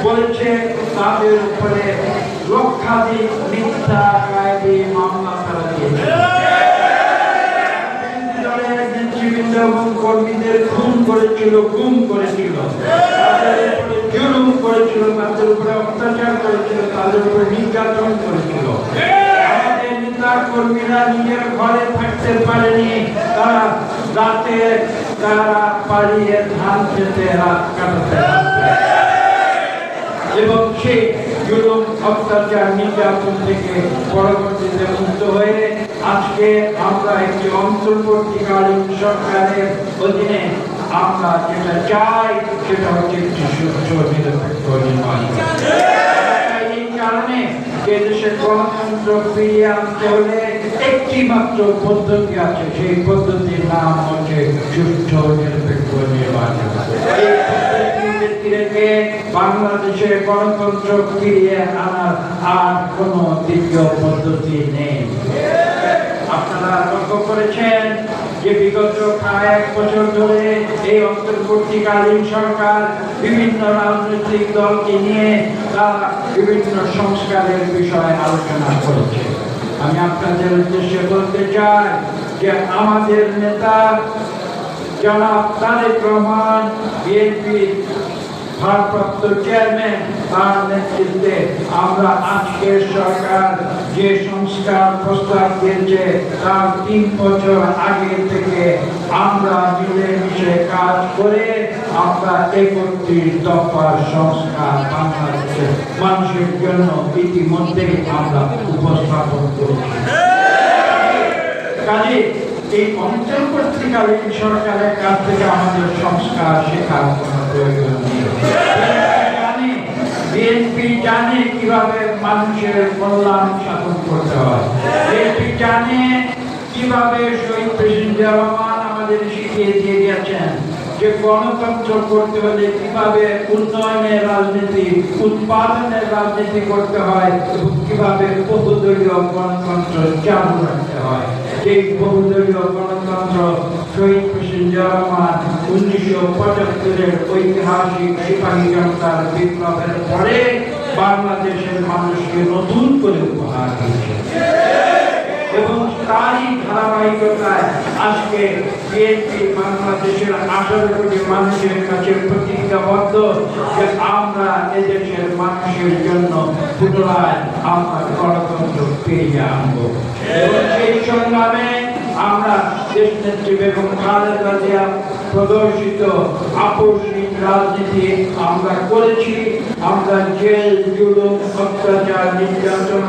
বলেছে তাদের উপরে লক্ষাধিক মিথ্যা গায়েবী মামলা তারা দিয়েছে। নেতৃবৃন্দ এবং কর্মীদের খুন করেছিল, গুম করেছিল, তাদের উপরে জুলুম করেছিল, তাদের উপরে অত্যাচার করেছিল, তাদের উপরে নির্যাতন করেছিল। আমাদের নেতা কর্মীরা নিজের ঘরে থাকতে পারেনি, তারা রাতে তারা পালিয়ে ধান খেতে রাত কাটাতে এবং সেই জুলুম অত্যাচার নির্যাতন থেকে পরবর্তীতে মুক্ত হয়ে আজকে আমরা একটি অন্তর্বর্তীকালীন সরকারের অধীনে আমরা যেটা চাই সেটা হচ্ছে একটি সুষ্ঠু নিরপেক্ষ নির্বাচন। এই কারণে দেশের গণতন্ত্র ফিরিয়ে আনতে হলে একটি মাত্র পদ্ধতি আছে, সেই পদ্ধতির নাম হচ্ছে সুষ্ঠু নিরপেক্ষ নির্বাচন। বাংলাদেশের গণতন্ত্র ফিরিয়ে আনার আর কোন দ্বিতীয় পদ্ধতি নেই। আপনারা লক্ষ্য করেছেন যে বিগত প্রায় 1 বছর ধরে এই অন্তর্বর্তীকালীন সরকার বিভিন্ন রাজনৈতিক দলকে নিয়ে তারা বিভিন্ন সংস্কারের বিষয়ে আলোচনা করেছে। আমি আপনাদের উদ্দেশ্যে বলতে চাই যে আমাদের নেতা জনাব তারেক রহমান বিএনপি ভারপ্রাপ্ত চেয়ারম্যান, তার নেতৃত্বে আমরা আজকের সরকার যে সংস্কার প্রস্তাব দিয়েছে তার 3 বছর আগে থেকে আমরা মিলেমিশে কাজ করে আমরা 31 দফার সংস্কার বাংলাদেশের মানুষের জন্য ইতিমধ্যেই আমরা উপস্থাপন করেছি। কাজে এই অন্তর্বর্তীকালীন সরকারের কাছ থেকে আমাদের সংস্কার শেখার কোনো প্রয়োজন নেই। বিএনপি জানে কিভাবে মানুষের কল্যাণ সাধন করতে হয়, বিএনপি জানে কিভাবে শহীদ প্রেসিডেন্ট জিয়া রহমান আমাদের শিখিয়ে দিয়ে গেছেন যে গণতন্ত্র করতে হলে কিভাবে উন্নয়নের রাজনীতি, উৎপাদনের রাজনীতি করতে হয় এবং কিভাবে বহুদলীয় গণতন্ত্র চালু রাখতে হয়। এই বহুদলীয় গণতন্ত্র শহীদ প্রেসিডেন্ট জিয়া রহমান 1975-এর ঐতিহাসিক সিপাহী জনতার বিপ্লবের পরে বাংলাদেশের মানুষকে নতুন করে উপহার দিয়েছে এবং তারই ধারাবাহিকতায় আজকে বিএনপি বাংলাদেশের 18 কোটি মানুষের কাছে প্রতিজ্ঞাবদ্ধ যে আমরা এদেশের মানুষের জন্য পুনরায় আমরা গণতন্ত্র ফিরিয়ে আনবো এবং সেই সংগ্রামে আমরা দেশনেত্রী বেগম খালেদা জিয়া প্রদর্শিত আপসহীন রাজনীতি আমরা করেছি। আমরা জেল, জুলুম, অত্যাচার, নির্যাতন